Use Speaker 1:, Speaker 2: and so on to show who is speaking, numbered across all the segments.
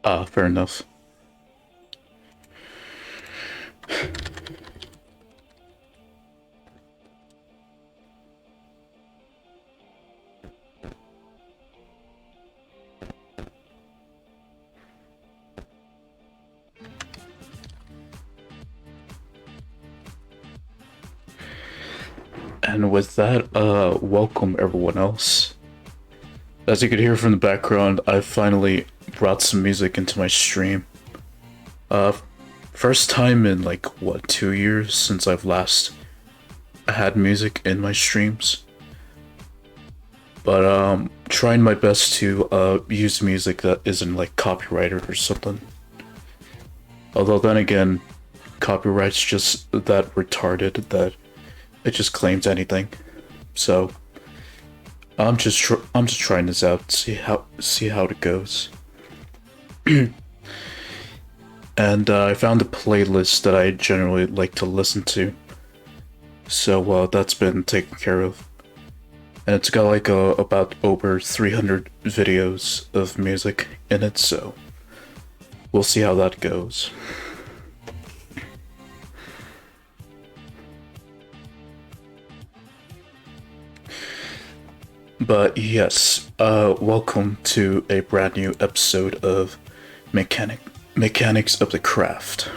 Speaker 1: Fair enough. And with that, welcome everyone else. As you could hear from the background, I finally brought some music into my stream. Uh, First time in like, what, 2 years since I've last had music in my streams. But, trying my best to, use music that isn't like copyrighted or something. Although then again, copyright's just that retarded that it just claims anything. So I'm just trying this out, see how it goes. And I found a playlist that I generally like to listen to. So that's been taken care of. And it's got like about over 300 videos of music in it, so we'll see how that goes. But yes, welcome to a brand new episode of Mechanics of the Craft.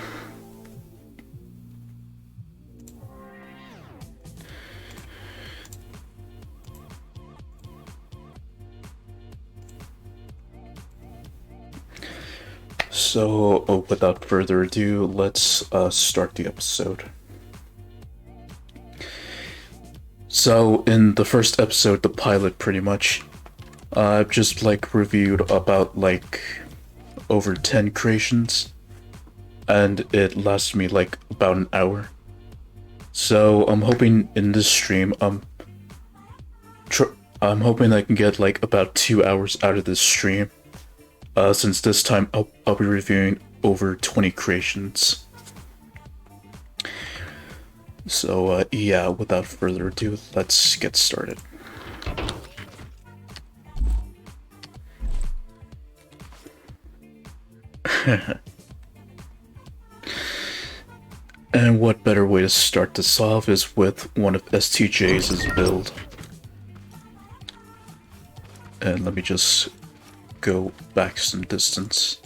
Speaker 1: So, without further ado, let's start the episode. So, in the first episode, the pilot pretty much, I've just like reviewed about like over 10 creations, and it lasted me like about an hour. So, I'm hoping in this stream, I'm hoping I can get like about 2 hours out of this stream. Since this time I'll be reviewing over 20 creations. So yeah, without further ado, let's get started. And what better way to start this off is with one of STJ's build. And let me just go back some distance.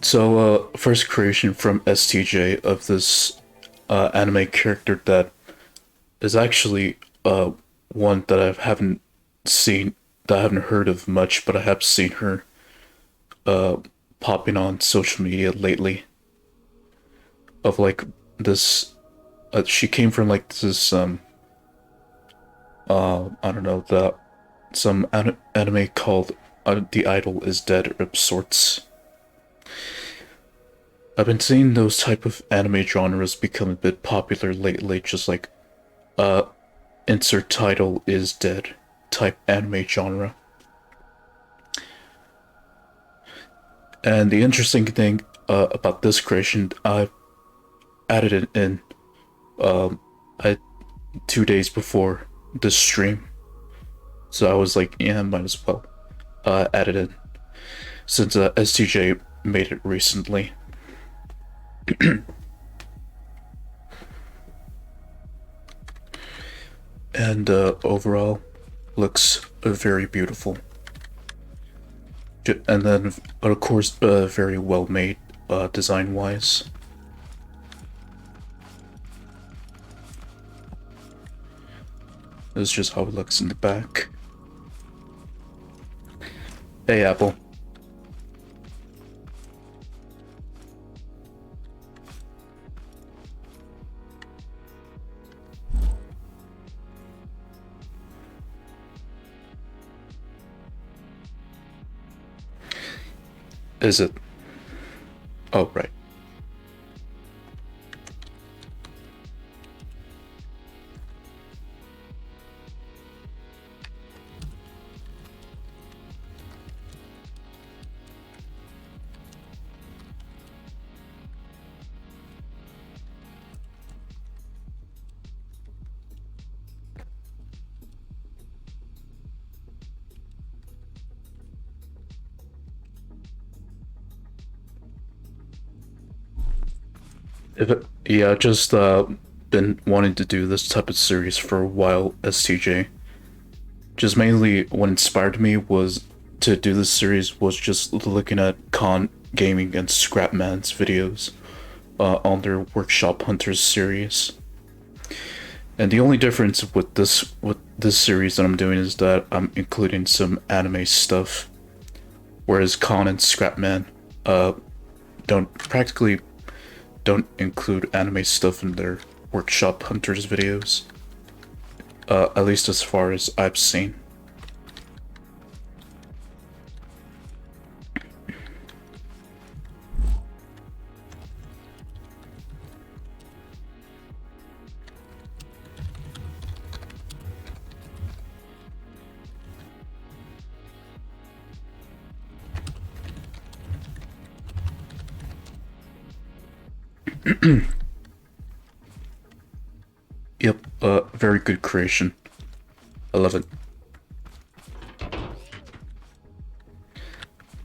Speaker 1: So, first creation from STJ of this anime character that is actually one that I haven't seen, that I haven't heard of much, but I have seen her popping on social media lately. Of like this, she came from like this I don't know, some anime called The Idol is Dead or of sorts. I've been seeing those type of anime genres become a bit popular lately, just like uh insert title is dead type anime genre. And the interesting thing about this creation, I added it in I 2 days before this stream. So I was like, yeah, might as well add it in since STJ made it recently. And overall looks very beautiful. And then, of course, very well made design wise. This is just how it looks in the back. Hey, Apple. Is it? Oh, right. Yeah, just been wanting to do this type of series for a while, STJ. Just mainly what inspired me was to do this series was just looking at Con Gaming and Scrapman's videos on their Workshop Hunters series. And the only difference with this series that I'm doing is that I'm including some anime stuff, whereas Con and Scrapman uh don't practically don't include anime stuff in their Workshop Hunters videos. At least as far as I've seen. Yep, very good creation. I love it.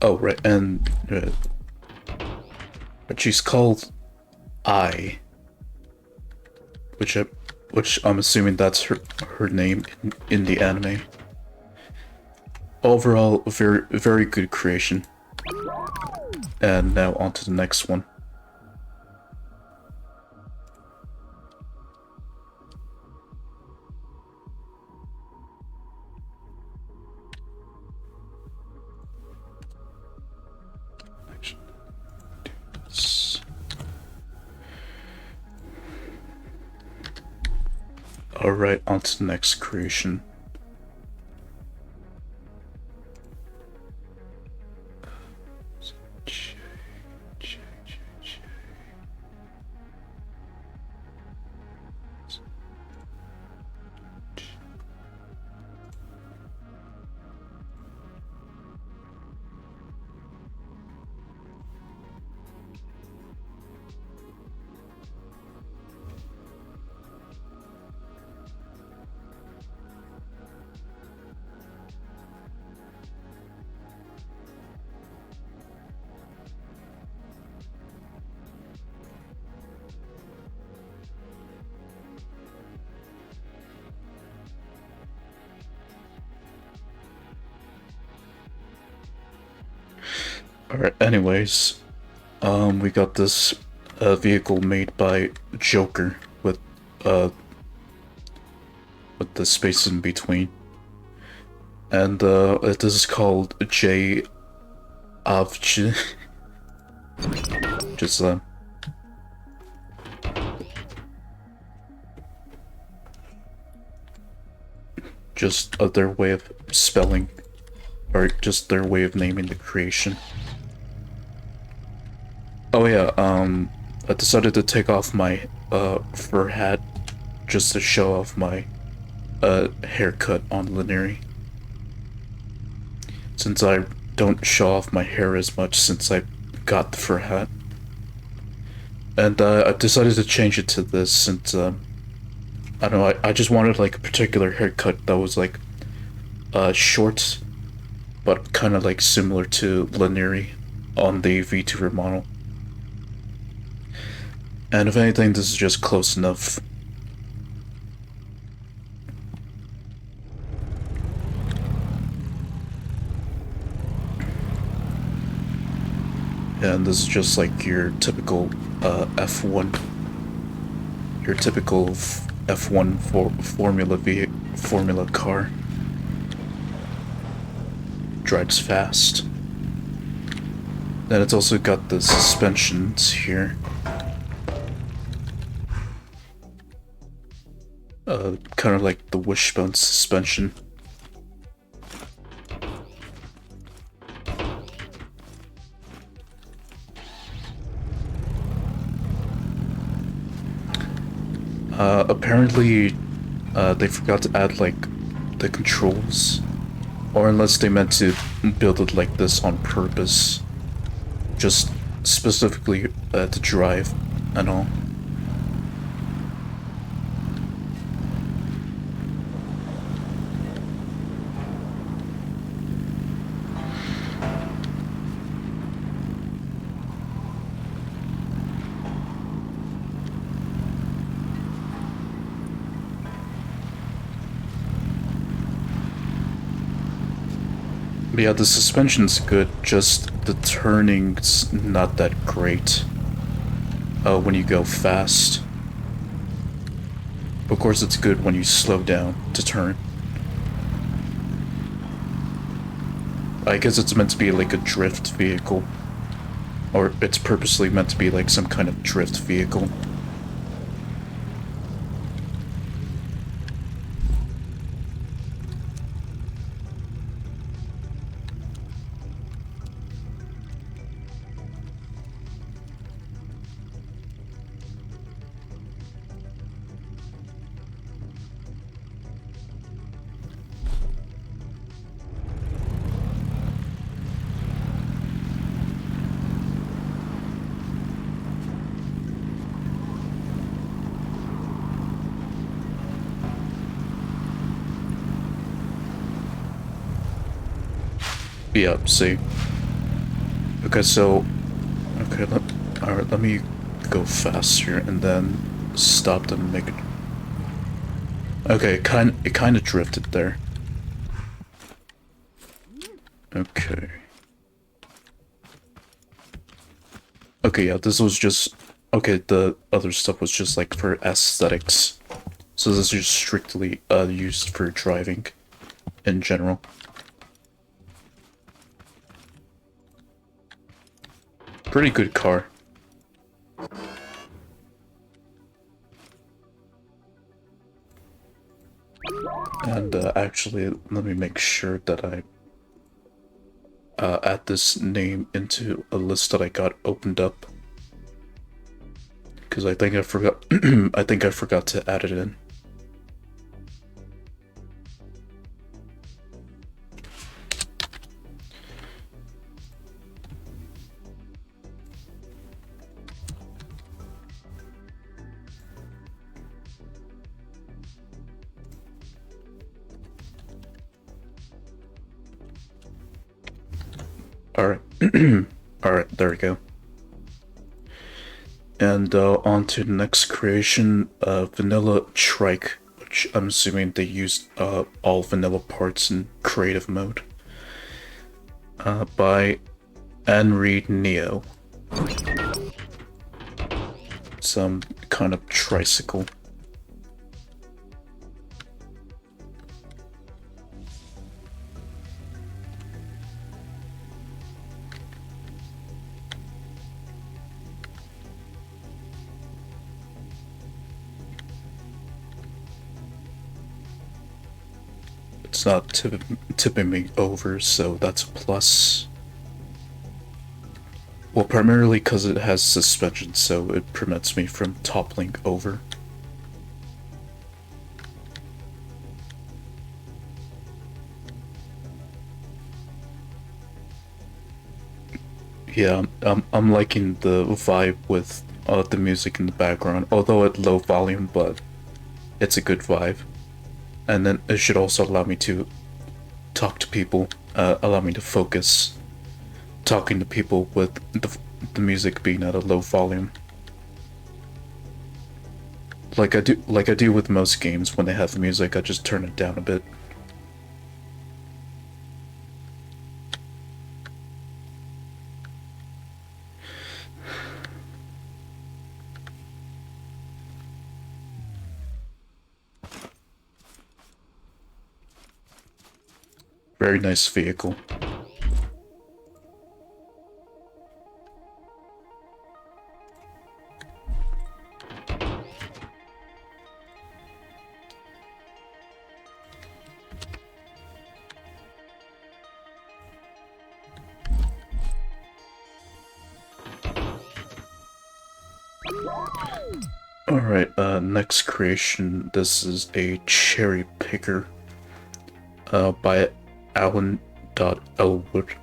Speaker 1: Oh, right, and but she's called I, which I, which I'm assuming that's her name in the anime. Overall, very good creation. And now on to the next one. Alright, on to the next creation. Alright, anyways, we got this vehicle made by Joker with the space in between. And this is called J Avj. Just just their way of spelling, or just their way of naming the creation. Oh yeah, I decided to take off my fur hat just to show off my haircut on Leniri. Since I don't show off my hair as much since I got the fur hat. And I decided to change it to this since I don't know, I just wanted like a particular haircut that was like short but kind of like similar to Leniri on the VTuber model. And if anything, this is just close enough. And this is just like your typical F1, your typical F1 formula car. Drives fast. Then it's also got the suspensions here. Kind of like the wishbone suspension. Apparently, they forgot to add like the controls, or unless they meant to build it like this on purpose, just specifically to drive and all. Yeah, the suspension's good, just the turning's not that great when you go fast. Of course, it's good when you slow down to turn. I guess it's meant to be like a drift vehicle. Or it's purposely meant to be like some kind of drift vehicle. Yeah, see. Okay, so... Okay, alright, let me go faster and then stop to make it... Okay, it kind of drifted there. Okay. Okay, yeah, this was just... Okay, the other stuff was just like for aesthetics. So this is just strictly used for driving in general. Pretty good car. And actually, let me make sure that I add this name into a list that I got opened up. Because I think I forgot. I think I forgot to add it in. Alright. Alright, there we go. And on to the next creation, Vanilla Trike, which I'm assuming they used all vanilla parts in creative mode. By LeniriGaming. Some kind of tricycle. It's not tipping me over, so that's a plus. Well, primarily because it has suspension, so it prevents me from toppling over. Yeah, I'm liking the vibe with the music in the background, although at low volume, but it's a good vibe. And then it should also allow me to talk to people, allow me to focus talking to people with the music being at a low volume. Like I do with most games when they have music, I just turn it down a bit. Very nice vehicle. Alright, next creation. This is a cherry picker by Alan.Elwood.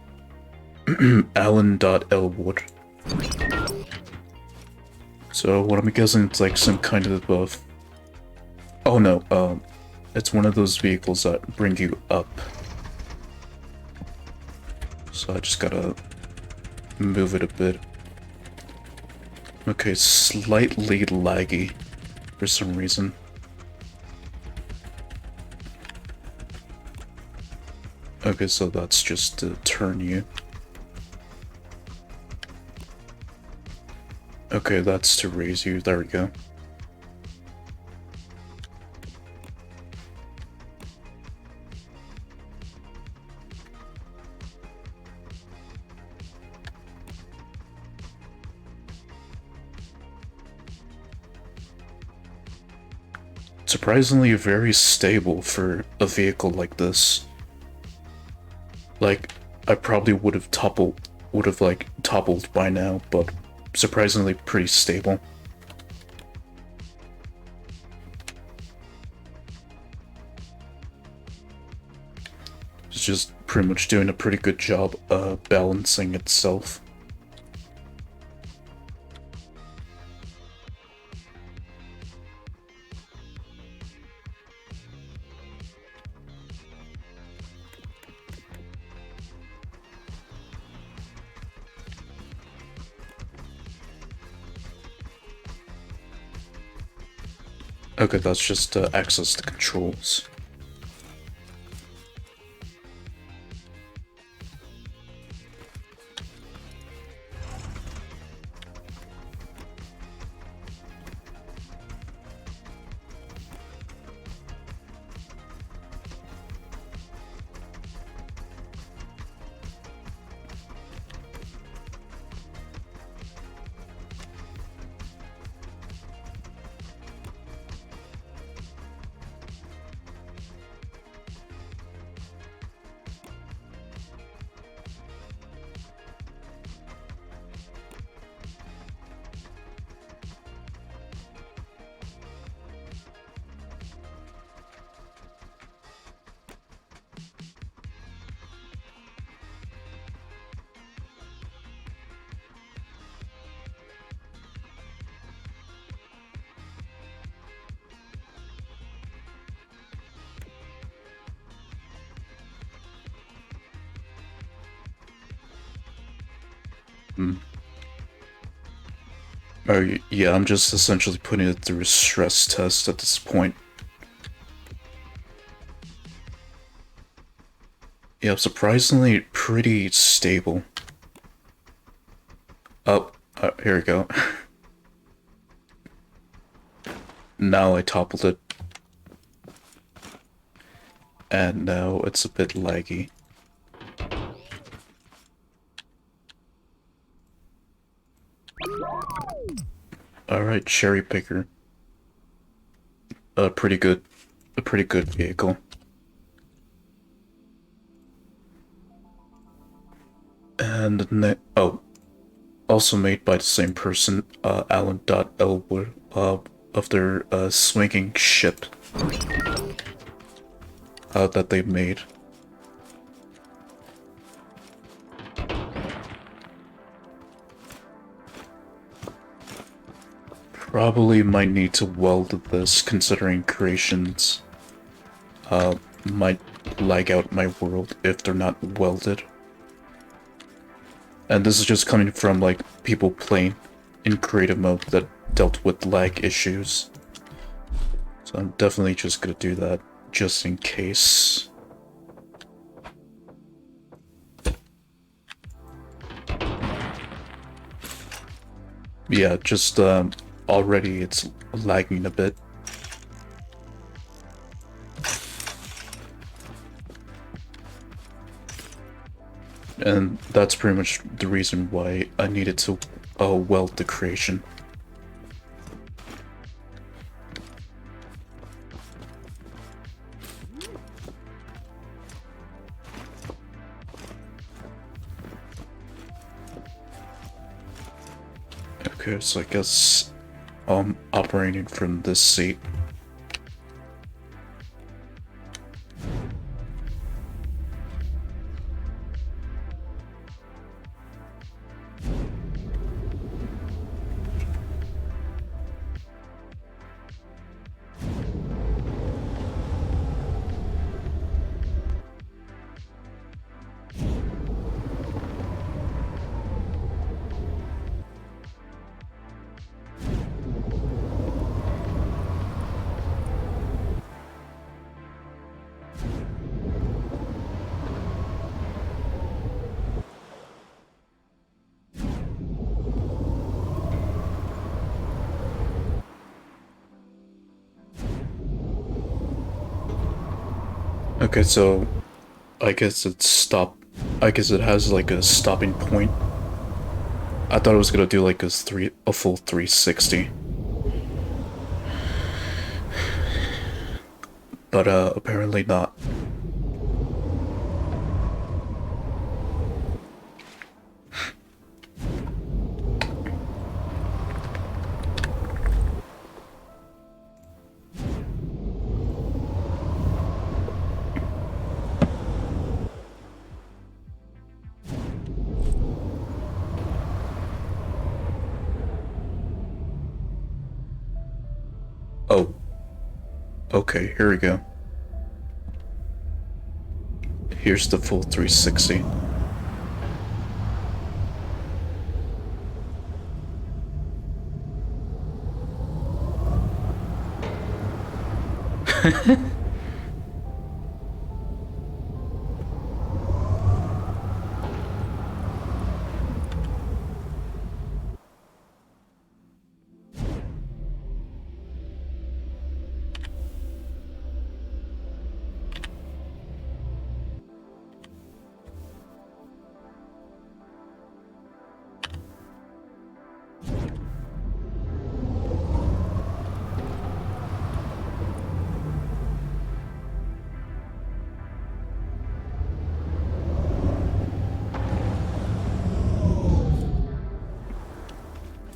Speaker 1: Alan.Elwood. So what I'm guessing it's like some kind of oh no, it's one of those vehicles that bring you up. So I just gotta move it a bit. Okay, slightly laggy for some reason. Okay, so that's just to turn you. Okay, that's to raise you. There we go. Surprisingly very stable for a vehicle like this. Like, I probably would have toppled by now, but surprisingly pretty stable. It's just pretty much doing a pretty good job balancing itself. Okay, that's just to access the controls. Hmm. Oh, yeah, I'm just essentially putting it through a stress test at this point. Yeah, surprisingly pretty stable. Oh, here we go. Now I toppled it. And now it's a bit laggy. Alright, cherry picker. A pretty good vehicle. And oh, also made by the same person, Alan Elwood, of their swinging ship that they made. Probably might need to weld this, considering creations might lag out my world if they're not welded. And this is just coming from, like, people playing in creative mode that dealt with lag issues. So I'm definitely just gonna do that, just in case. Yeah, just, already it's lagging a bit. And that's pretty much the reason why I needed to weld the creation. Okay, so I guess I'm operating from this seat. Okay, so I guess it's stop. I guess it has like a stopping point. I thought it was gonna do like a full 360, but apparently not. Oh, okay, here we go. Here's the full 360.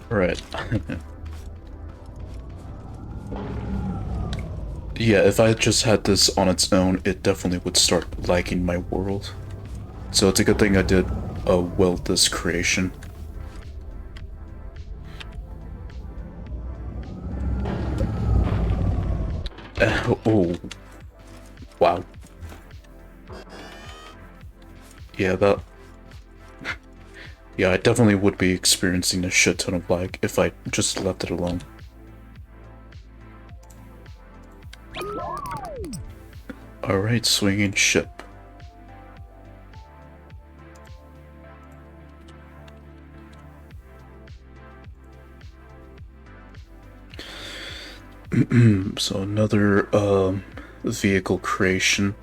Speaker 1: Right. Yeah, if I just had this on its own, it definitely would start lagging my world. So it's a good thing I did weld this creation. Oh, wow. Yeah, that... Yeah, I definitely would be experiencing a shit ton of lag if I just left it alone. Alright, swinging ship. So another vehicle creation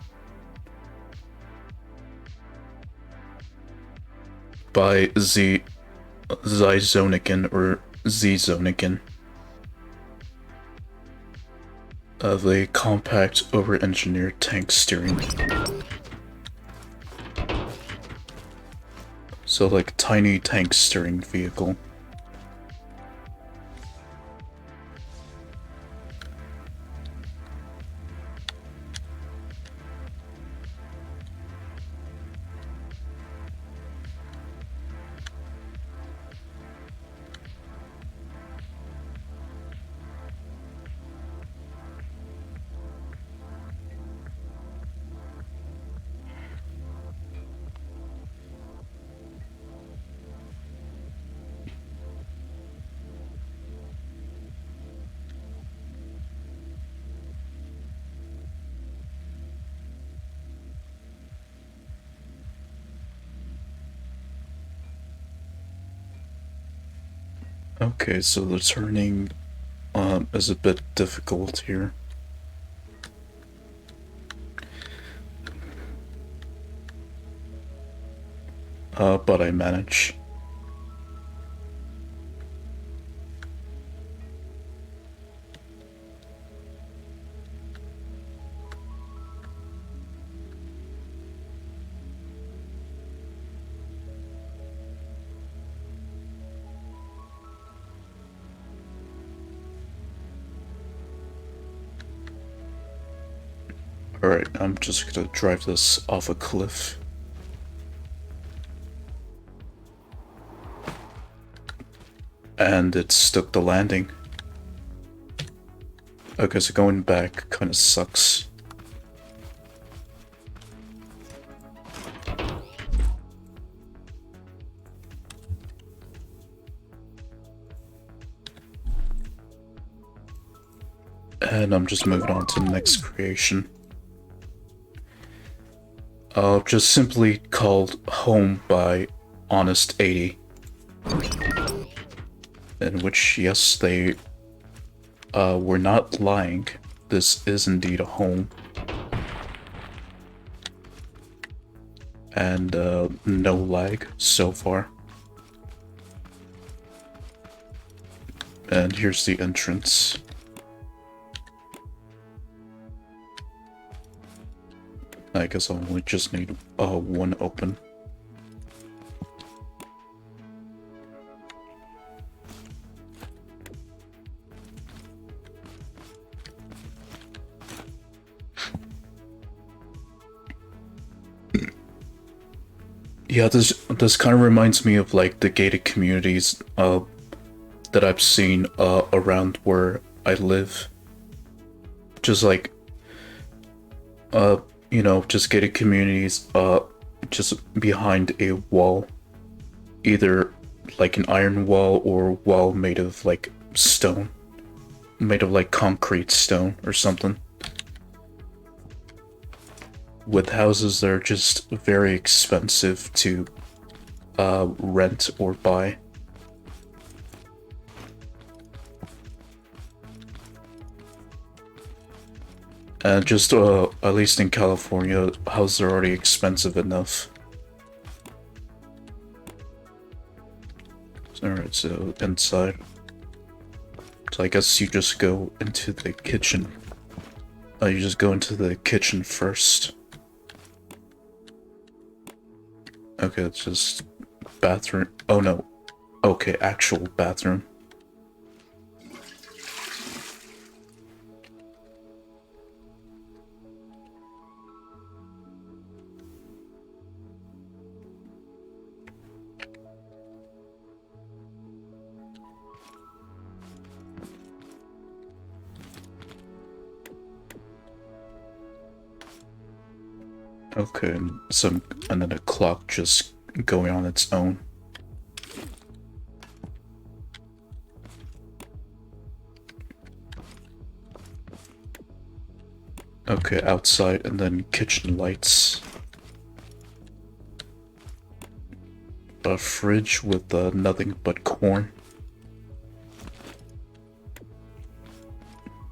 Speaker 1: by Zizonican or Zizonican of a compact over-engineered tank steering. So like tiny tank steering vehicle. Okay, so the turning is a bit difficult here. But I manage. Alright, I'm just gonna drive this off a cliff. And it stuck the landing. Okay, so going back kind of sucks. And I'm just moving on to the next creation. Just simply called Home by Honest 80. In which, yes, they were not lying. This is indeed a home. and no lag so far. And here's the entrance. I guess I'll only just need one open. Yeah, this kind of reminds me of like the gated communities that I've seen around where I live. Just like you know, just gated communities just behind a wall. Either like an iron wall or wall made of like stone. Made of like concrete stone or something. With houses that are just very expensive to rent or buy. And just at least in California, houses are already expensive enough. Alright, so inside. So I guess you just go into the kitchen. You just go into the kitchen first. Okay, it's just bathroom. Oh no. Okay, actual bathroom. Okay, and then a clock just going on its own. Okay, outside, and then kitchen lights. A fridge with nothing but corn.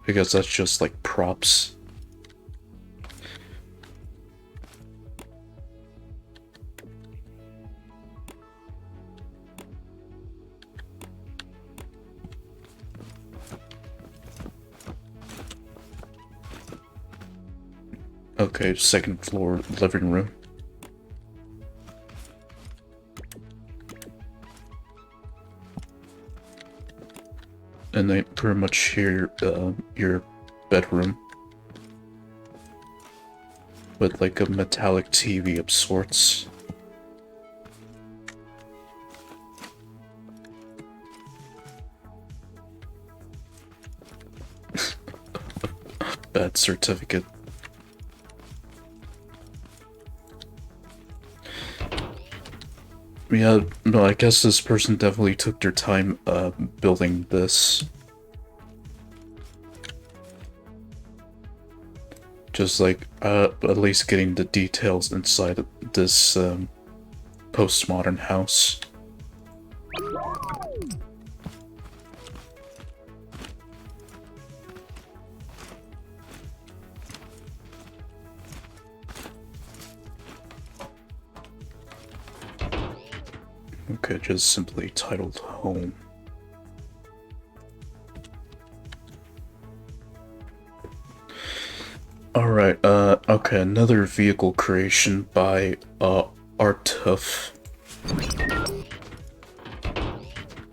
Speaker 1: Because that's just like props. Okay, second floor living room. And they pretty much hear your bedroom with like a metallic TV of sorts. Bad certificate. Yeah, no, I guess this person definitely took their time building this. Just like at least getting the details inside of this postmodern house. Okay, just simply titled Home. Alright, okay, another vehicle creation by Artuff.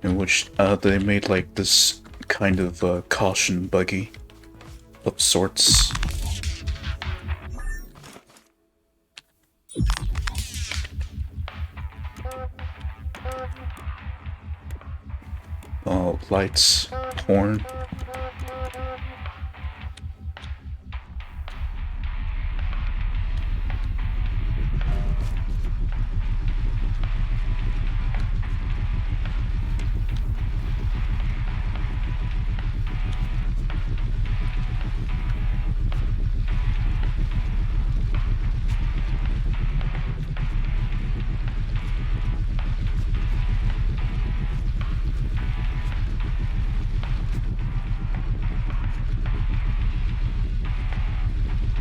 Speaker 1: In which they made like this kind of caution buggy of sorts. Lights, horn.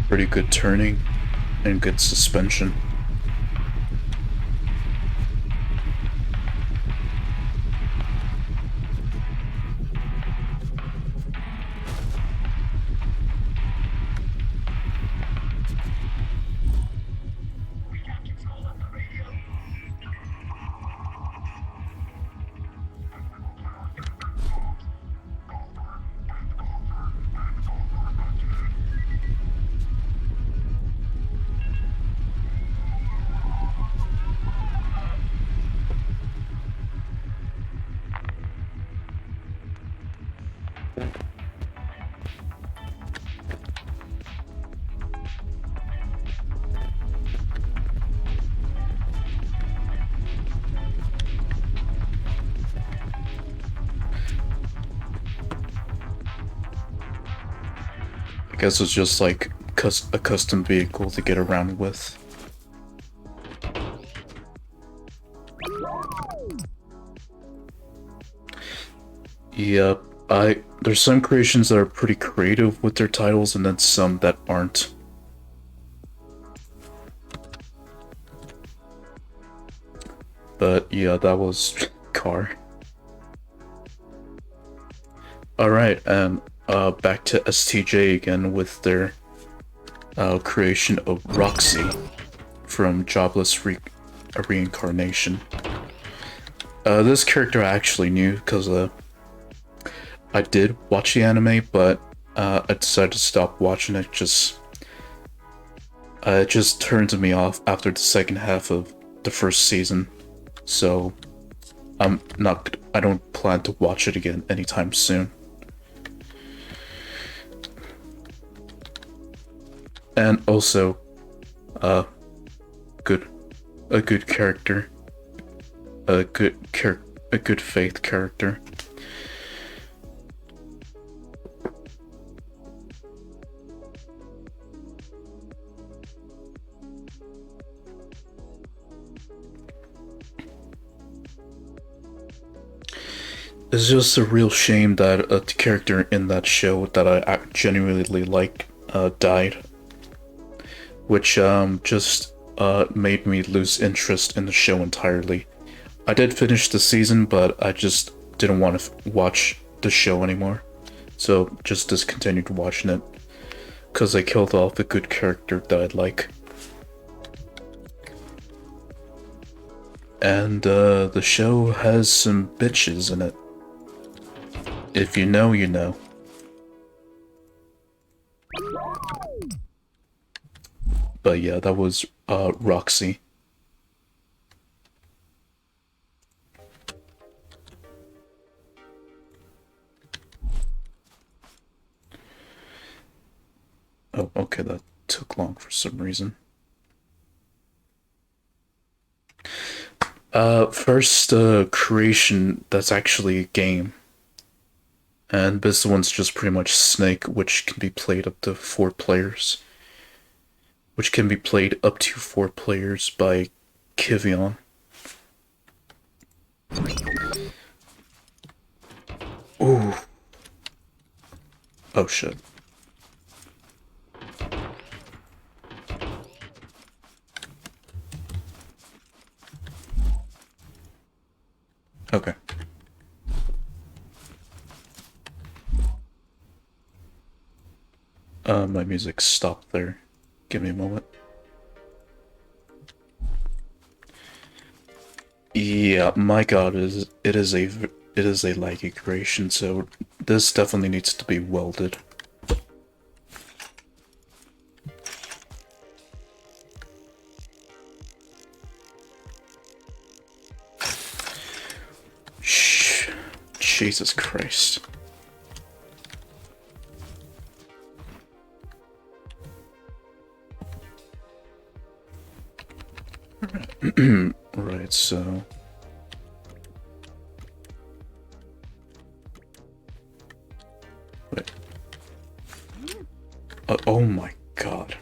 Speaker 1: Pretty good turning and good suspension. guess it's just like a custom vehicle to get around with. Yep, there's some creations that are pretty creative with their titles, and then some that aren't. But yeah, that was car. Alright, and back to STJ again with their creation of Roxy from Jobless Reincarnation. This character I actually knew because I did watch the anime, but I decided to stop watching it. It just turned me off after the second half of the first season, so I don't plan to watch it again anytime soon. And also, a good character, a good faith character. It's just a real shame that the character in that show that I genuinely liked died, which just made me lose interest in the show entirely. I did finish the season, but I just didn't want to watch the show anymore, so just discontinued watching it because they killed off a good character that I'd like. And the show has some bitches in it. If you know, you know. But yeah, that was Roxy. Oh, okay, that took long for some reason. First creation that's actually a game. And this one's just pretty much Snake, which can be played up to 4 players. Which can be played up to 4 players by Kivion. Ooh. Oh shit. Okay. My music stopped there. Give me a moment. Yeah, my god, it is a laggy creation, so this definitely needs to be welded. Shh. Jesus Christ. Right, so... Wait. Oh my god.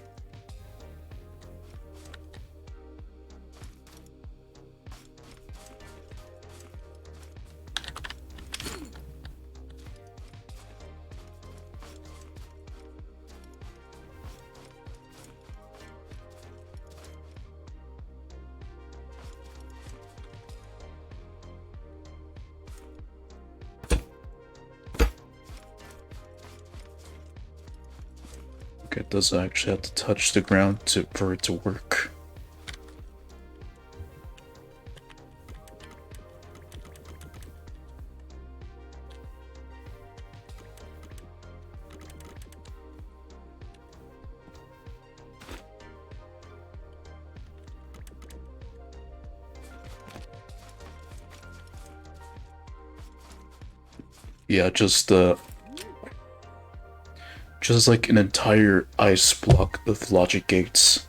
Speaker 1: It does actually have to touch the ground for it to work. Yeah, just like an entire ice block of logic gates.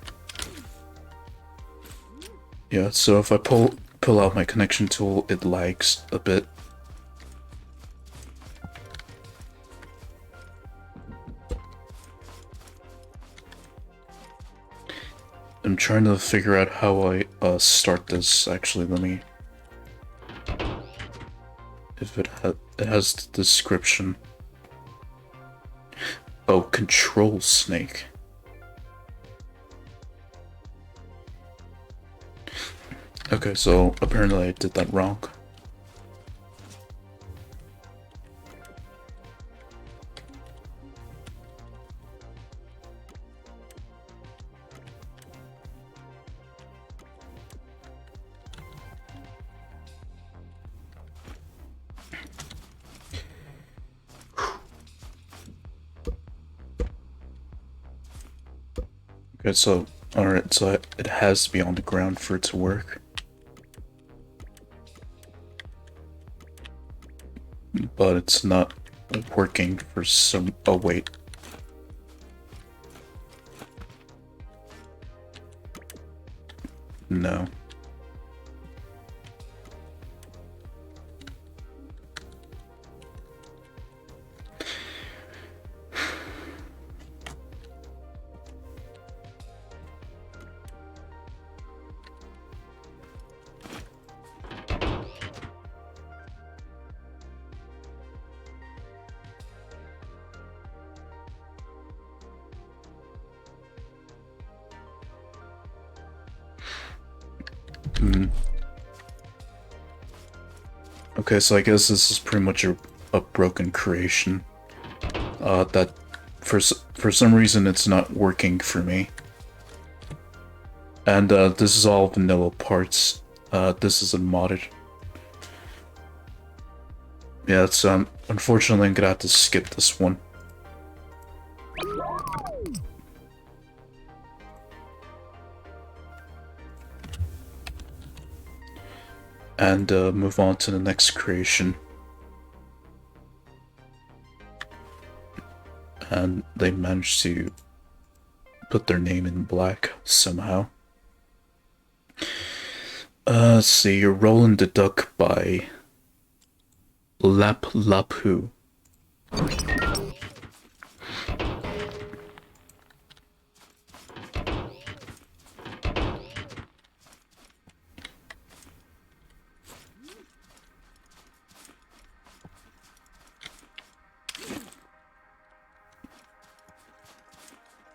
Speaker 1: Yeah, so if I pull out my connection tool, it lags a bit. I'm trying to figure out how I start this. Actually, let me. If it has the description. Oh, control snake. Okay, so apparently I did that wrong. Okay, so, alright, so it has to be on the ground for it to work. But it's not working for some... Oh, wait. No. Okay, so I guess this is pretty much a broken creation. That for some reason it's not working for me. And this is all vanilla parts. This isn't modded. Yeah, it's unfortunately I'm gonna have to skip this one. And move on to the next creation. And they managed to put their name in black somehow. Let's see, you're Rolling the Duck by Lapu.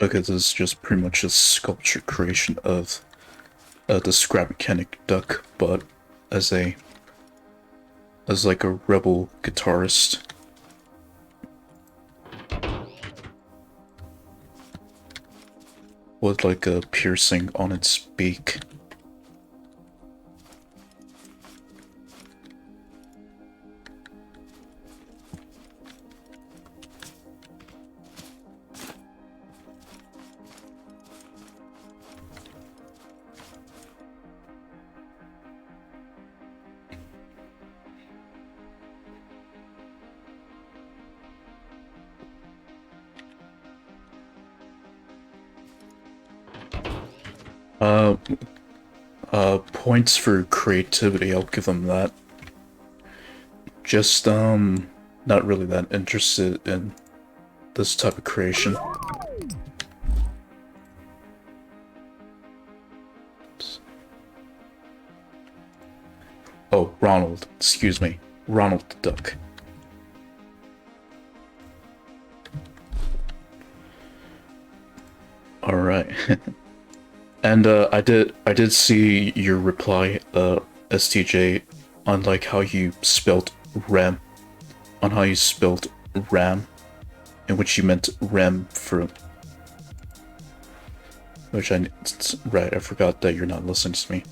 Speaker 1: Okay, this is just pretty much a sculpture creation of the scrap mechanic duck, but as like a rebel guitarist. With like a piercing on its beak. Points for creativity, I'll give them that. Just, not really that interested in this type of creation. Oh, Ronald, excuse me. Ronald the Duck. Alright. And I did see your reply, STJ, on like how you spelled RAM, in which you meant RAM for, right, I forgot that you're not listening to me.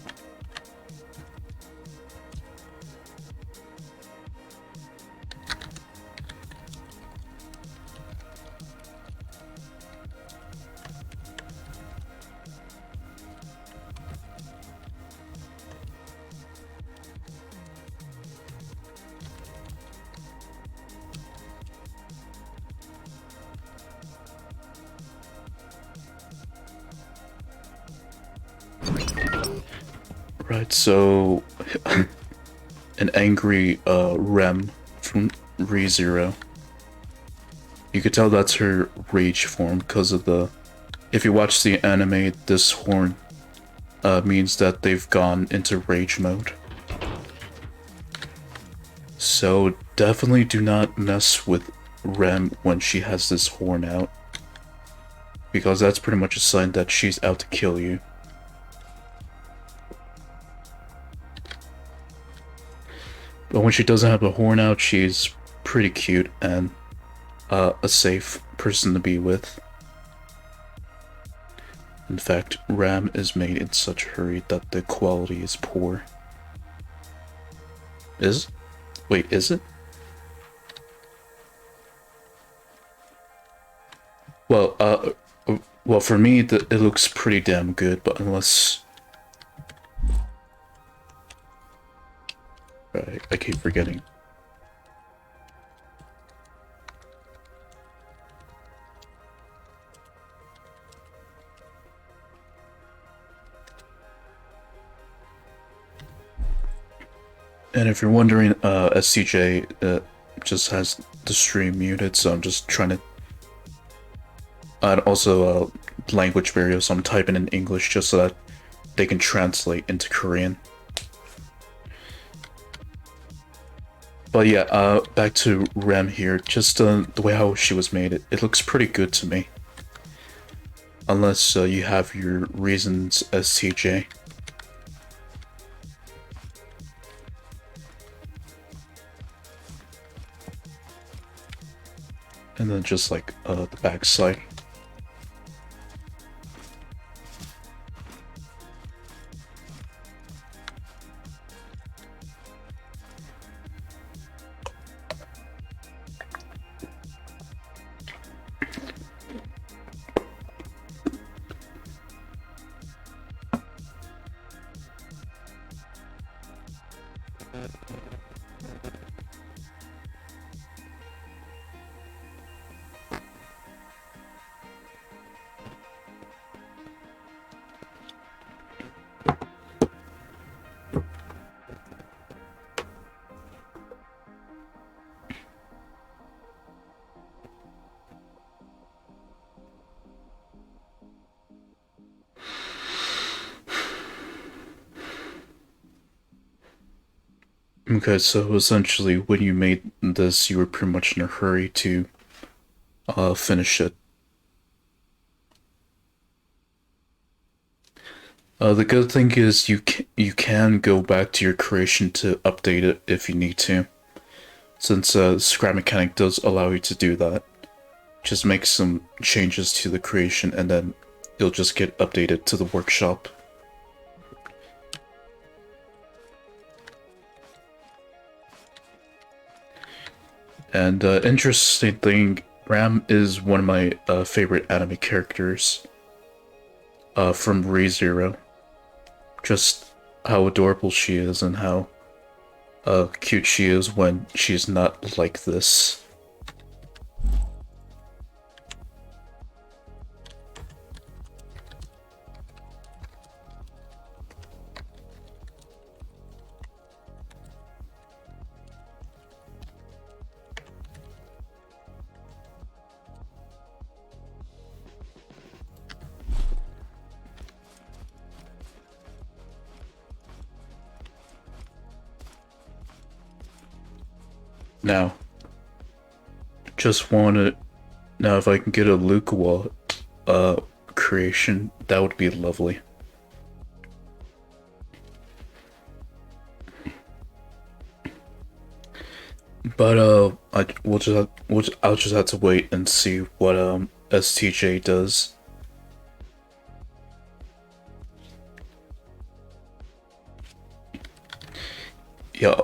Speaker 1: Right, so an angry Rem from ReZero. You could tell that's her rage form because of the... If you watch the anime, this horn means that they've gone into rage mode. So definitely do not mess with Rem when she has this horn out, because that's pretty much a sign that she's out to kill you. But when she doesn't have a horn out, she's pretty cute and a safe person to be with. In fact, RAM is made in such a hurry that the quality is poor. Wait, is it? Well, well, for me, it looks pretty damn good, but unless... Right, I keep forgetting. And if you're wondering, SCJ just has the stream muted, so I'm just trying to... and also language barrier, so I'm typing in English just so that they can translate into Korean. But yeah, back to Rem here. Just the way how she was made, it looks pretty good to me. Unless you have your reasons, SCJ. And then just like the back side. Okay, so essentially when you made this, you were pretty much in a hurry to finish it. The good thing is you can go back to your creation to update it if you need to, since scrap mechanic does allow you to do that. Just make some changes to the creation and then it'll just get updated to the workshop. And interesting thing, Ram is one of my favorite anime characters from ReZero. Just how adorable she is and how cute she is when she's not like this. Now, just wanna... Now if I can get a Lukawa creation, that would be lovely. But I'll just have to wait and see what STJ does. Yeah.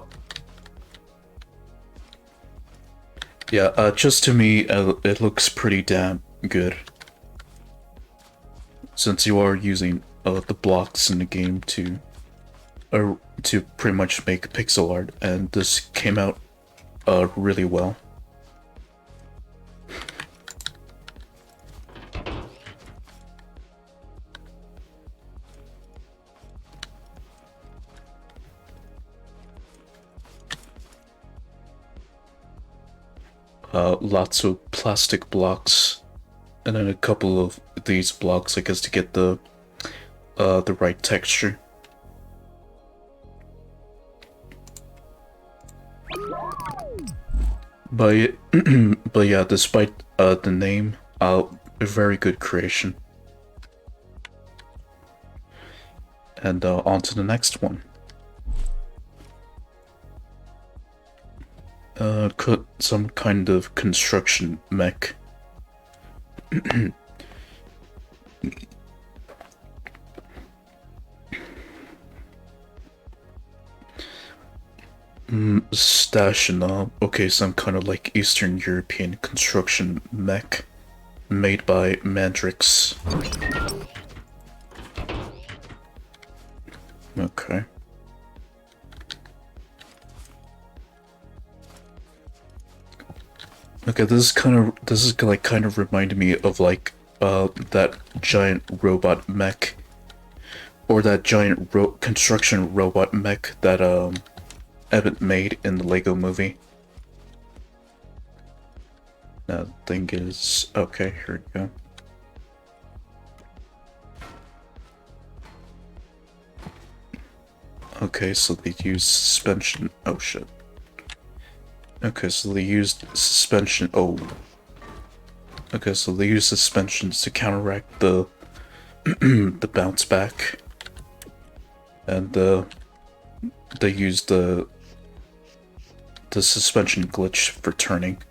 Speaker 1: Yeah, just to me, it looks pretty damn good. Since you are using the blocks in the game to pretty much make pixel art, and this came out really well. Lots of plastic blocks, and then a couple of these blocks, I guess, to get the the right texture. But but yeah, despite the name, a very good creation. And on to the next one. Some kind of construction mech. Stashina. Okay, some kind of like Eastern European construction mech made by Mandrix. Okay. Okay, this is like kind of reminding me of like that giant robot mech, or that giant construction robot mech that Evan made in the Lego movie. That thing is okay. Here we go. Okay, so they use suspension. Oh shit. Okay, so they used suspension. Oh. Okay, so they use suspensions to counteract the the bounce back, and they used the suspension glitch for turning.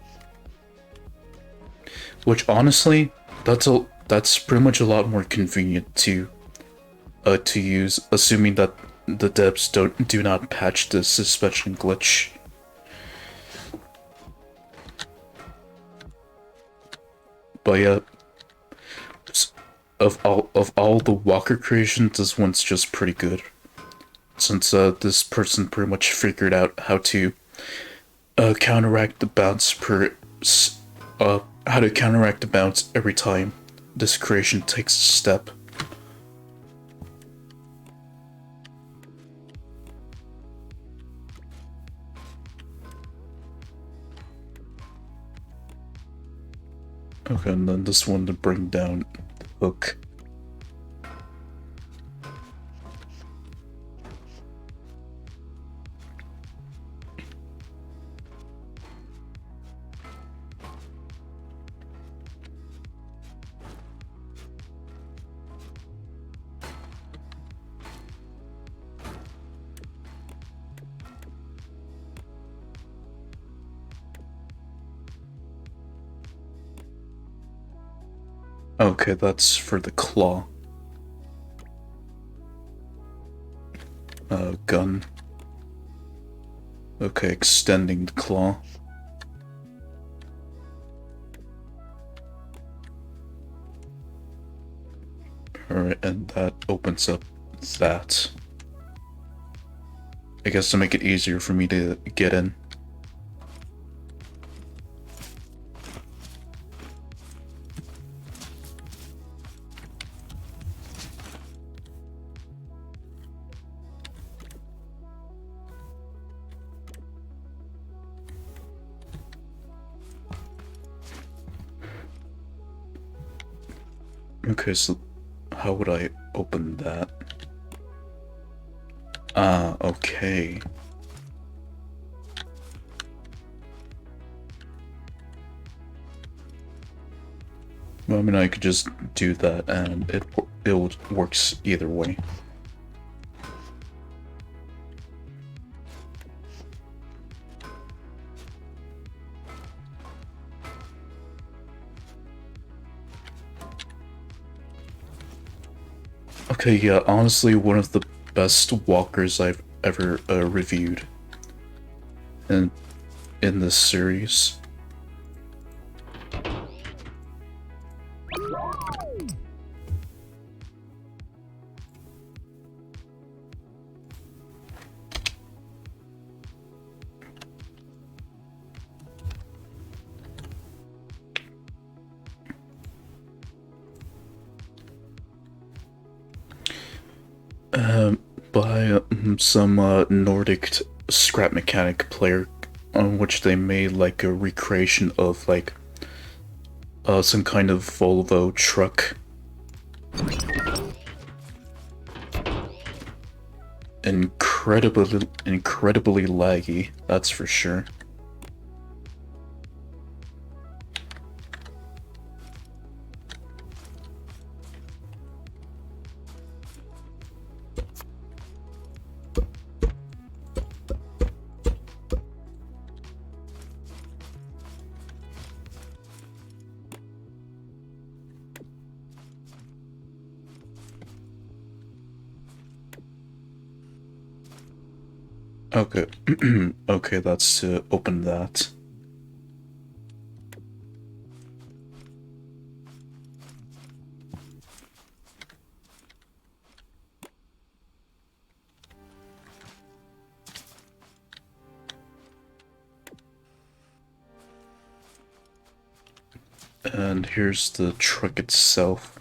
Speaker 1: Which honestly, that's pretty much a lot more convenient to use, assuming that the devs do not patch the suspension glitch. But yeah, of all the Walker creations, this one's just pretty good, since this person pretty much figured out how to counteract the bounce how to counteract the bounce every time this creation takes a step. Okay, and then this one to bring down the hook. Okay, that's for the claw. Gun. Okay, extending the claw. Alright, and that opens up that. I guess to make it easier for me to get in. Okay, so how would I open that? Ah, okay. Well, I mean, I could just do that, and it works either way. Okay, yeah, honestly, one of the best walkers I've ever reviewed in this series. By some Nordic scrap mechanic player, on which they made like a recreation of like some kind of Volvo truck. incredibly laggy, that's for sure. Okay, okay, that's to open that. And here's the truck itself.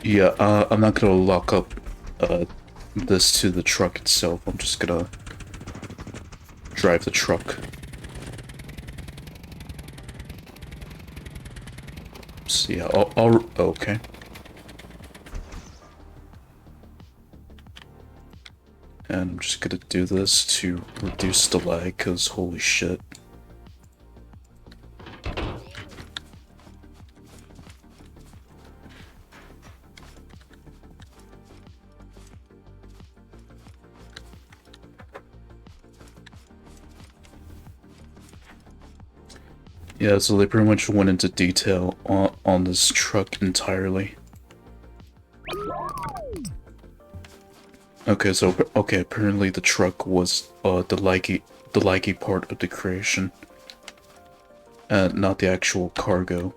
Speaker 1: Yeah, I'm not gonna lock up this to the truck itself. I'm just gonna drive the truck. So yeah, okay. And I'm just gonna do this to reduce the lag, cause holy shit. Yeah, so they pretty much went into detail on this truck entirely. Okay, so okay, apparently the truck was the laggy part of the creation, not the actual cargo.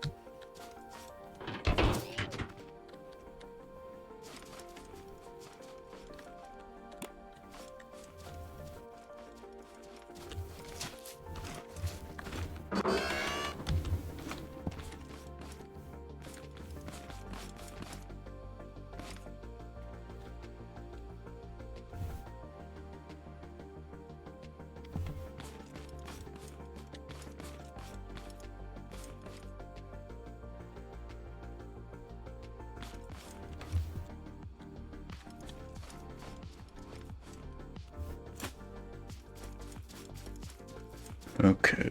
Speaker 1: Okay,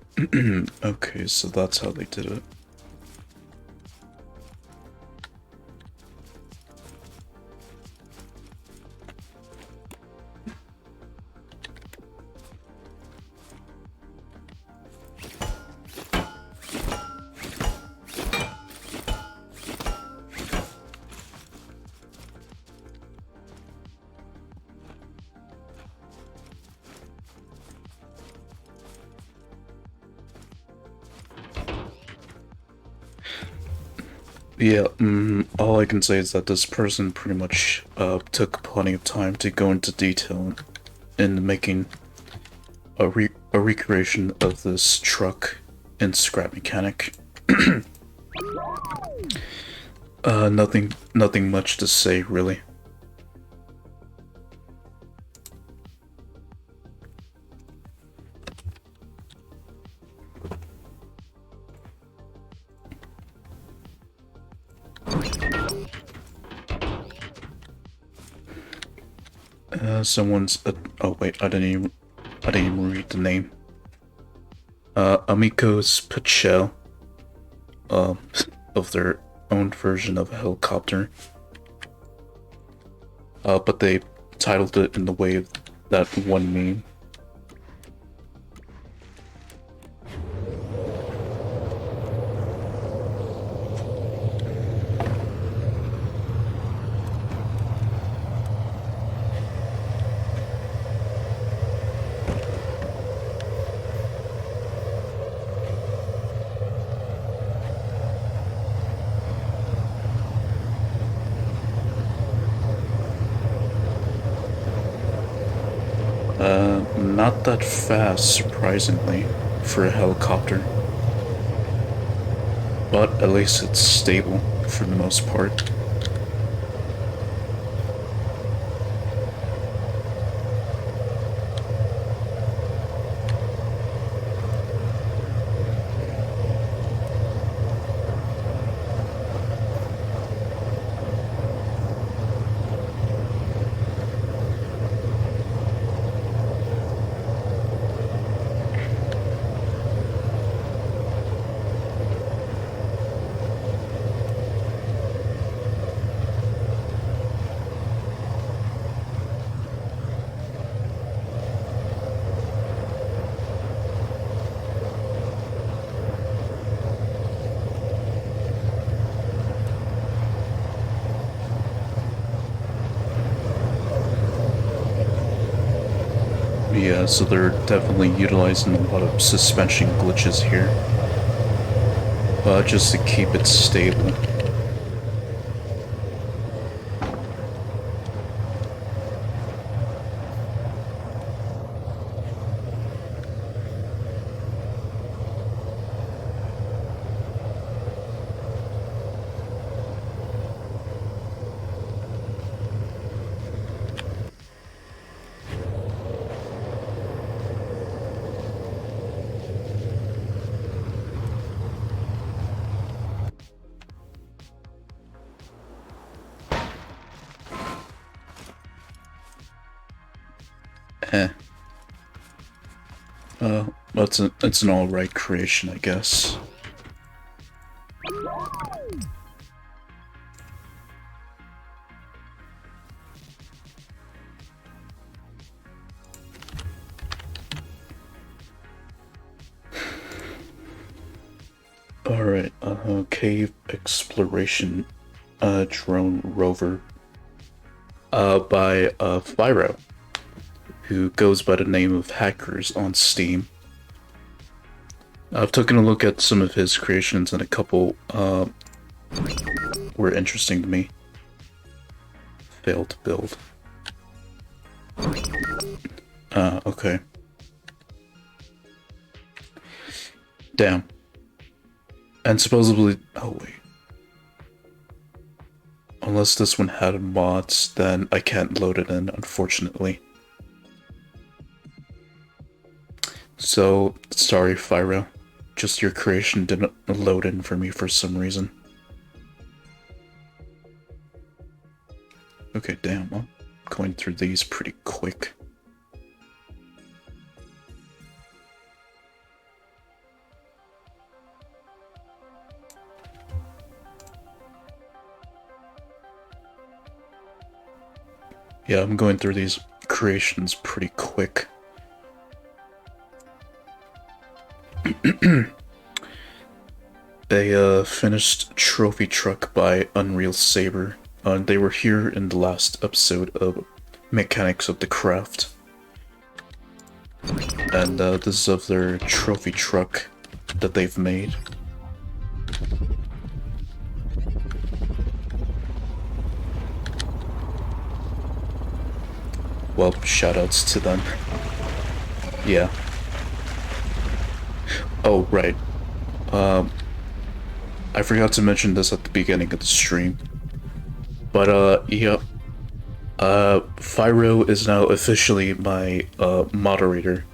Speaker 1: okay, so that's how they did it. Yeah, all I can say is that this person pretty much took plenty of time to go into detail in making a recreation of this truck in Scrap Mechanic. Nothing much to say, really. Someone's oh wait, I didn't even read the name. Amiko's Pachel, of their own version of a helicopter. But they titled it in the way of that one meme. not that fast, surprisingly, for a helicopter. But at least it's stable for the most part. Yeah, so they're definitely utilizing a lot of suspension glitches here. Just to keep it stable. Eh. It's an alright creation, I guess. Alright, cave exploration, drone rover, by, Fyro, who goes by the name of Hackers on Steam. I've taken a look at some of his creations and a couple, were interesting to me. Failed to build. Okay. Damn. And supposedly... oh, wait. Unless this one had mods, then I can't load it in, unfortunately. So, sorry, Fyro. Just your creation didn't load in for me for some reason. Okay, damn, I'm going through these pretty quick. Yeah, I'm going through these creations pretty quick. A finished trophy truck by Unreal Saber. They were here in the last episode of Mechanics of the Craft. And this is of their trophy truck that they've made. Well, shoutouts to them. Yeah. Oh, right. I forgot to mention this at the beginning of the stream. But, yeah. Fyro is now officially my, moderator.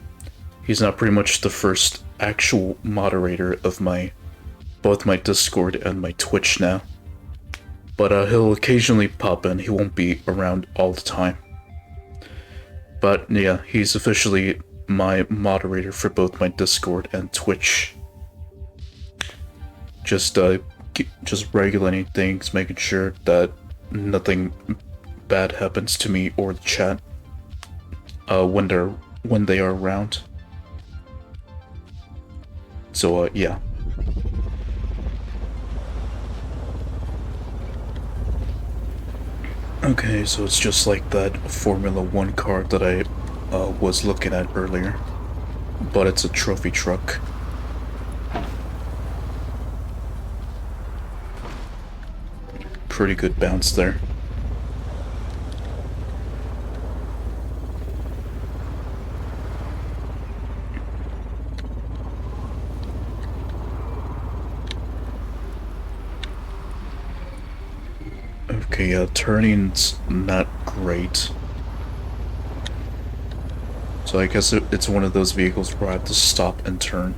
Speaker 1: He's now pretty much the first actual moderator of both my Discord and my Twitch now. But, he'll occasionally pop in. He won't be around all the time. But, yeah, he's officially my moderator for both my Discord and Twitch. Just regulating things, making sure that nothing bad happens to me or the chat when they are around. So yeah. Okay, so it's just like that Formula 1 car that I was looking at earlier, but it's a trophy truck. Pretty good bounce there. Okay, turning's not great. So I guess it's one of those vehicles where I have to stop and turn.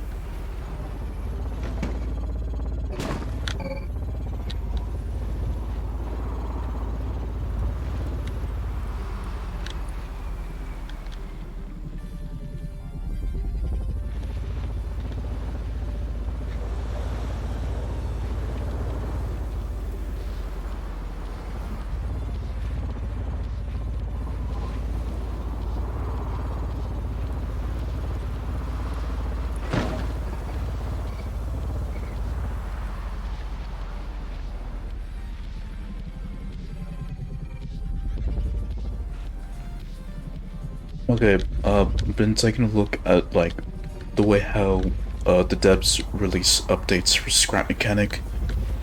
Speaker 1: Okay, been taking a look at, like, the way how, the devs release updates for Scrap Mechanic,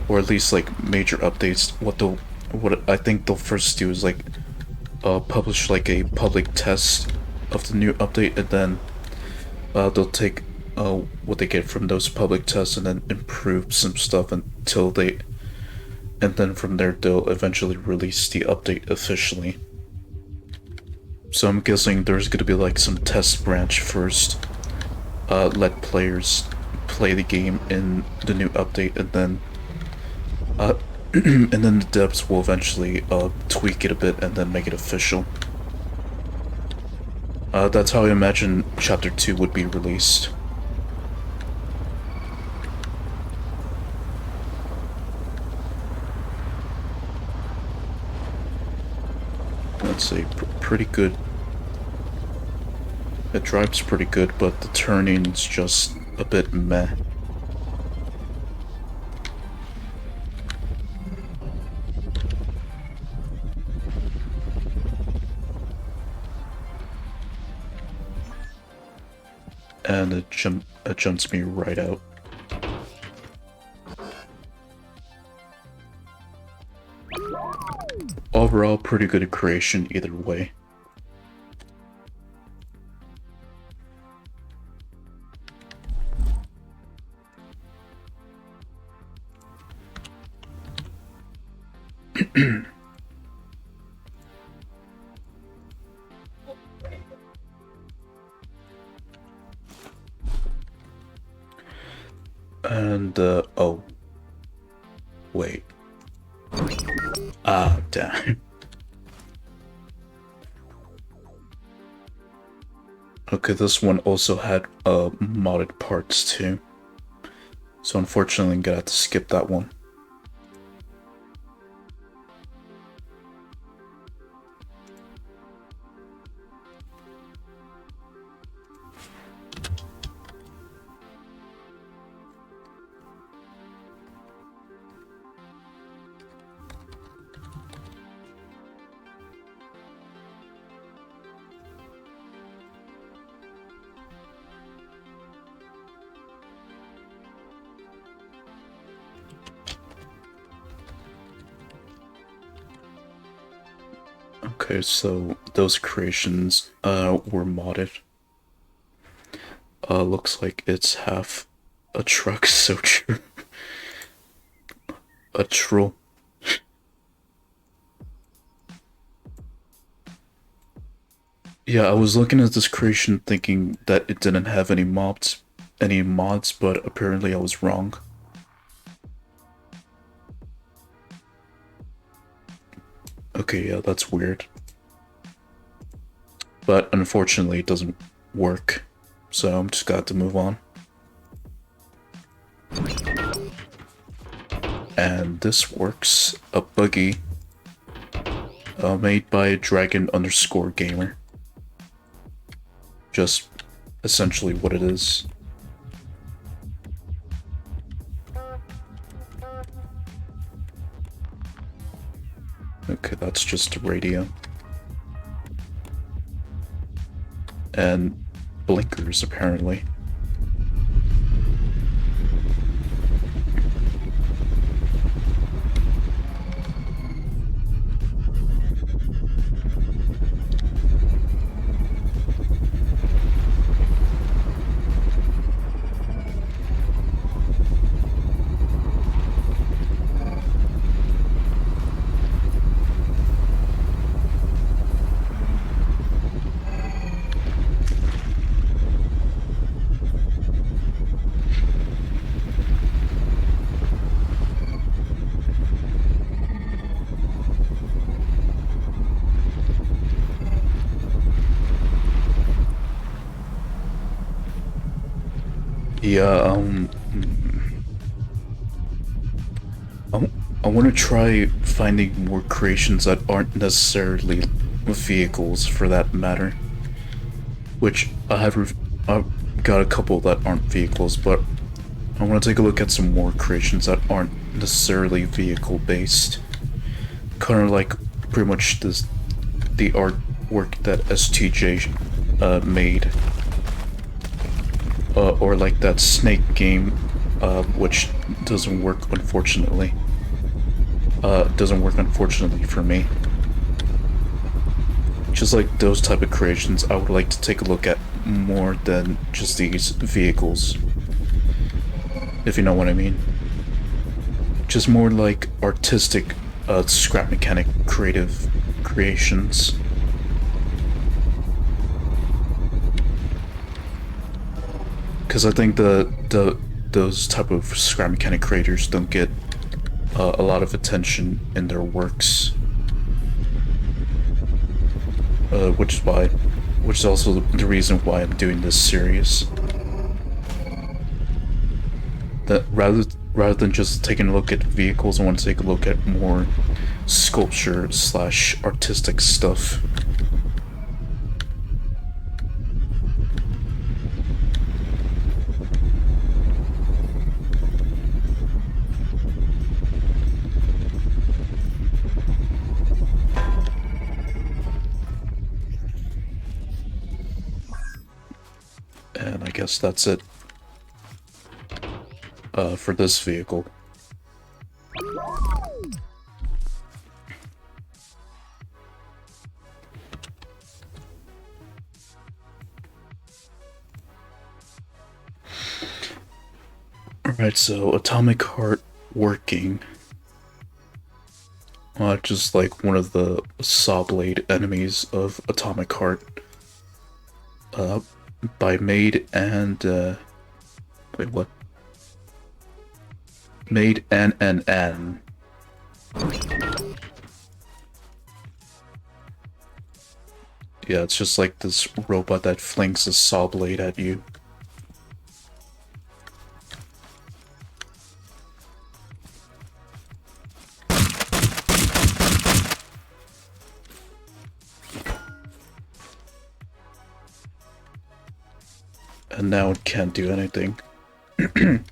Speaker 1: or at least, like, major updates. What I think they'll first do is, like, publish, like, a public test of the new update, and then, they'll take, what they get from those public tests and then improve some stuff and then from there they'll eventually release the update officially. So I'm guessing there's gonna be like some test branch first. Let players play the game in the new update, and then and then the devs will eventually tweak it a bit and then make it official. That's how I imagine Chapter 2 would be released. Let's say pretty good. It drives pretty good, but the turning's just a bit meh. And it jumps me right out. Overall, pretty good creation either way. And, oh. Wait. Ah, damn. Okay, this one also had, modded parts too. So unfortunately, I'm gonna have to skip that one. Okay, so those creations were modded. Looks like it's half a truck, so true. A troll. Yeah, I was looking at this creation thinking that it didn't have any mods, but apparently I was wrong. Okay, yeah, that's weird. But unfortunately, it doesn't work, so I'm just got to move on. And this works. A buggy made by Dragon_Gamer. Just essentially what it is. Okay, that's just a radio. And blinkers, apparently. Yeah, I, I want to try finding more creations that aren't necessarily vehicles, for that matter. Which I've got a couple that aren't vehicles, but I want to take a look at some more creations that aren't necessarily vehicle based. Kind of like pretty much the artwork that STJ made, or like that snake game, which doesn't work unfortunately. Doesn't work unfortunately for me. Just like those type of creations, I would like to take a look at more than just these vehicles, if you know what I mean. Just more like artistic, scrap mechanic creative creations. Because I think those type of scrap mechanic creators don't get a lot of attention in their works. Which is also the reason why I'm doing this series. That rather than just taking a look at vehicles, I want to take a look at more sculpture slash artistic stuff. And I guess that's it for this vehicle. Alright, so Atomic Heart working. Just like one of the saw blade enemies of Atomic Heart. By Made and, wait, what? Made N. Yeah, it's just like this robot that flings a saw blade at you. And now it can't do anything. And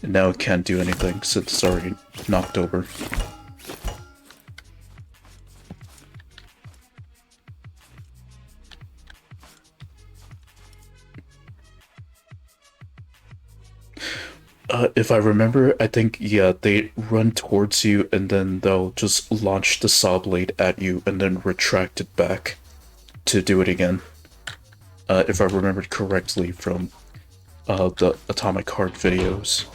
Speaker 1: now it can't do anything since it's already knocked over. If I remember, I think, yeah, they run towards you and then they'll just launch the saw blade at you and then retract it back to do it again. If I remembered correctly from the Atomic Heart videos.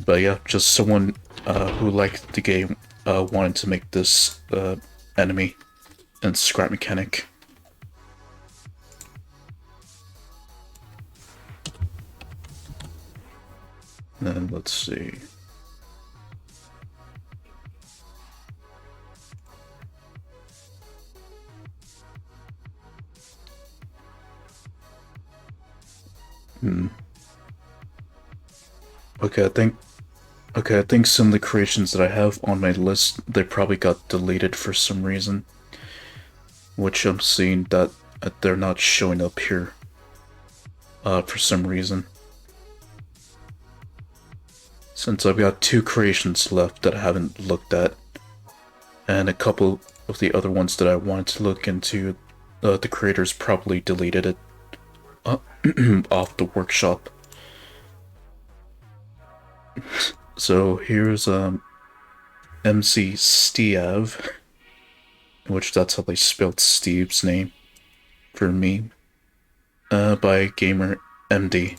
Speaker 1: But yeah, just someone who liked the game wanted to make this enemy and scrap mechanic. And let's see. Okay, I think some of the creations that I have on my list, they probably got deleted for some reason. Which I'm seeing that they're not showing up here. For some reason. Since I've got 2 creations left that I haven't looked at. And a couple of the other ones that I wanted to look into, the creators probably deleted it off the workshop. So here's MC Steve, which that's how they spelled Steve's name for me, by Gamer MD.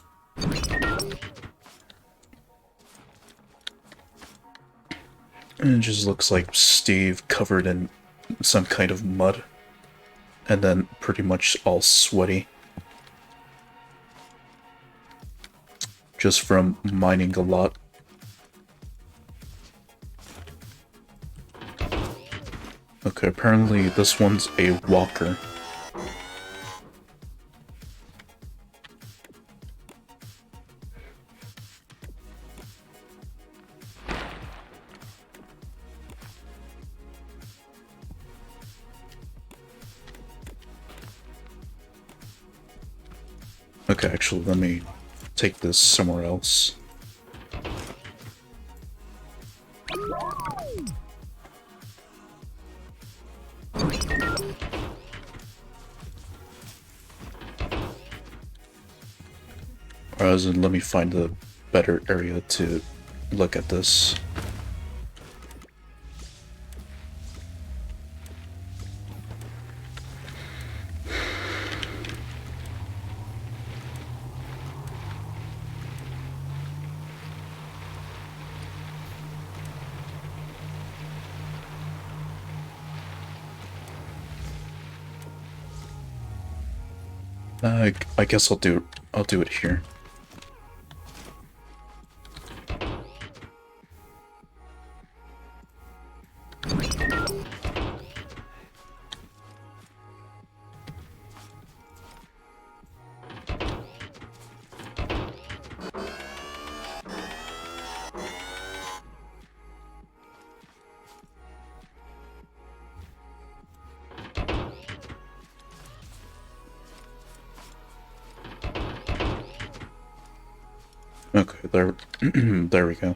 Speaker 1: And it just looks like Steve covered in some kind of mud, and then pretty much all sweaty. Just from mining a lot. Okay, apparently this one's a walker. Okay, actually, let me take this somewhere else. Or as in, let me find a better area to look at this. I guess I'll do it here. Okay, there, there we go.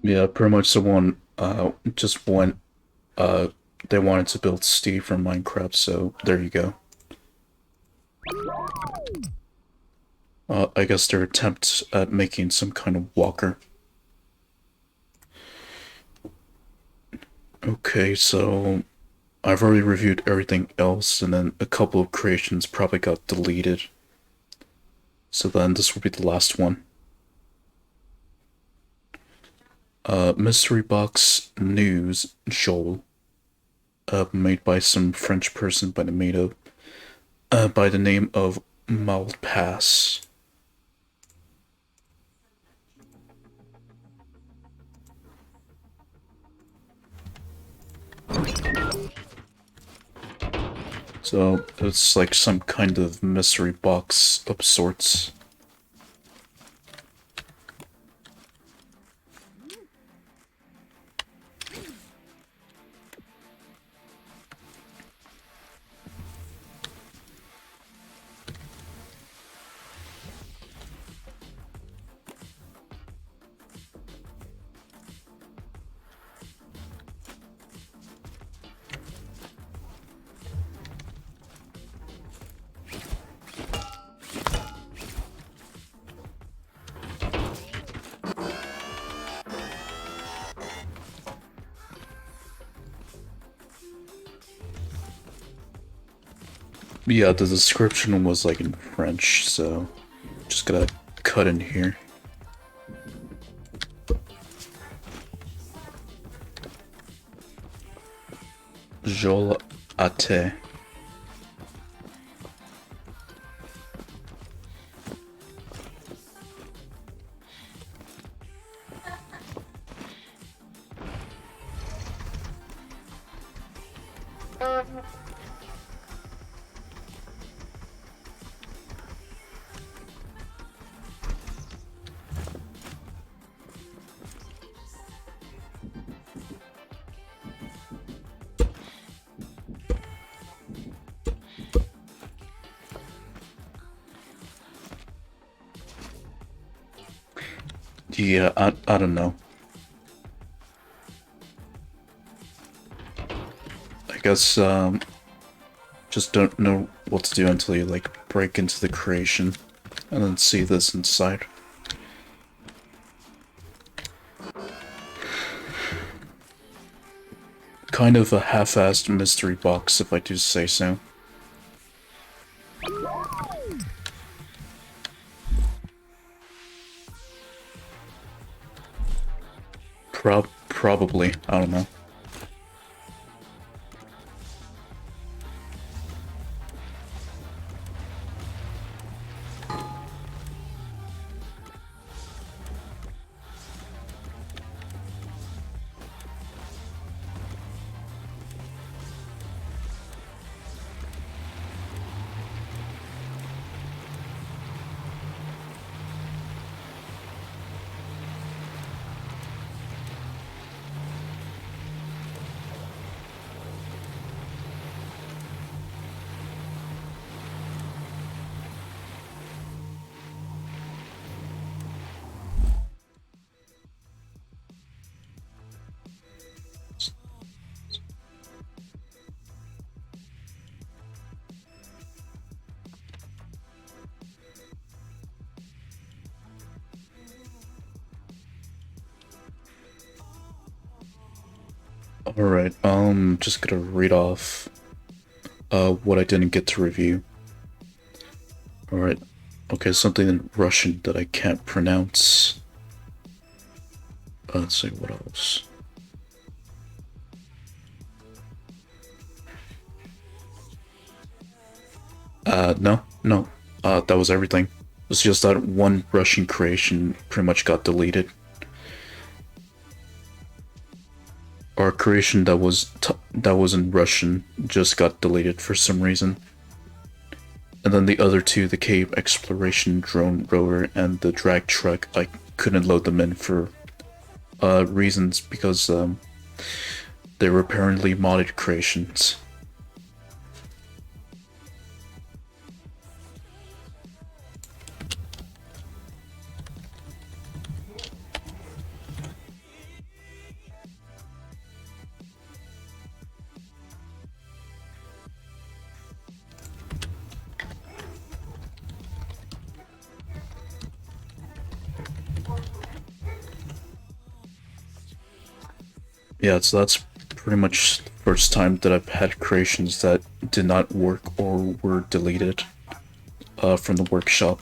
Speaker 1: Yeah, pretty much someone just went uh they wanted to build Steve from Minecraft, so there you go. I guess their attempt at making some kind of walker. Okay, so I've already reviewed everything else, and then a couple of creations probably got deleted. So then this will be the last one. Mystery Box News Joel, made by some French person by the name of Malpass. So it's like some kind of mystery box of sorts. Yeah, the description was like in French, so just gotta cut in here. Joel Ate. Yeah, I don't know. I guess just don't know what to do until you like break into the creation and then see this inside. Kind of a half-assed mystery box, if I do say so. Probably, I don't know. Alright, just gonna read off what I didn't get to review. Alright, okay, something in Russian that I can't pronounce. Let's see, what else? No. That was everything. It's just that one Russian creation pretty much got deleted. Our creation that was in Russian just got deleted for some reason. And then the other two, the cave exploration drone rover and the drag truck, I couldn't load them in for reasons because they were apparently modded creations. Yeah, so that's pretty much the first time that I've had creations that did not work or were deleted from the workshop.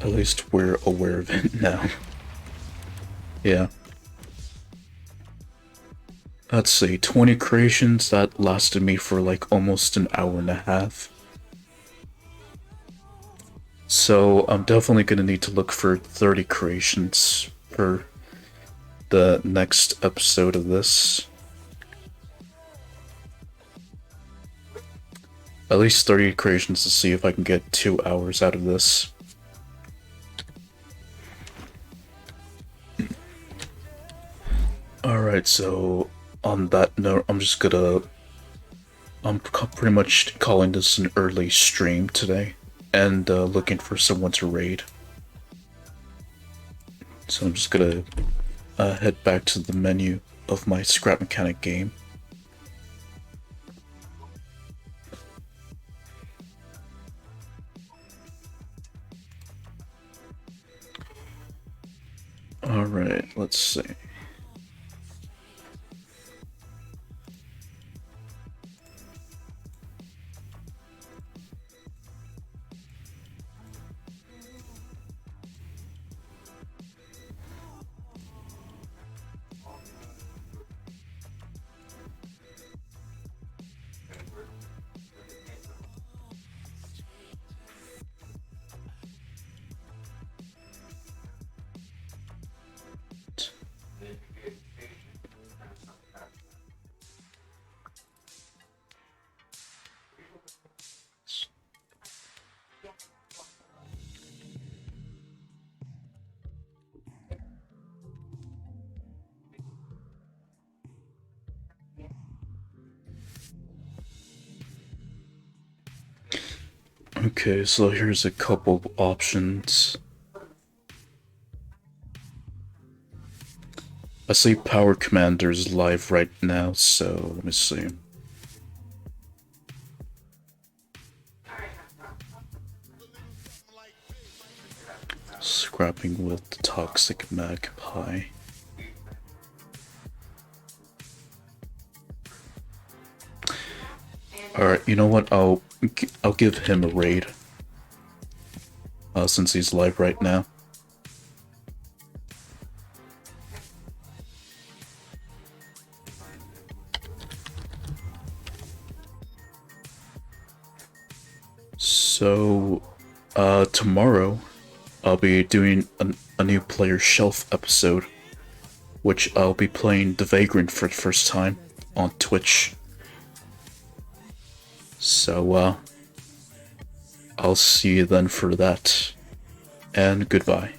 Speaker 1: At least we're aware of it now. Yeah. Let's see, 20 creations, that lasted me for like almost an hour and a half. So I'm definitely gonna need to look for 30 creations for the next episode of this. At least 30 creations to see if I can get 2 hours out of this. Alright, so on that note, I'm pretty much calling this an early stream today and looking for someone to raid. So I'm just gonna head back to the menu of my scrap mechanic game. Alright, let's see. Okay, so here's a couple options. I see Power Commander's live right now, so let me see. Scrapping with the Toxic Magpie. Alright, you know what? I'll give him a raid. Since he's live right now. So, tomorrow I'll be doing a new player shelf episode, which I'll be playing The Vagrant for the first time on Twitch. So, I'll see you then for that, and goodbye.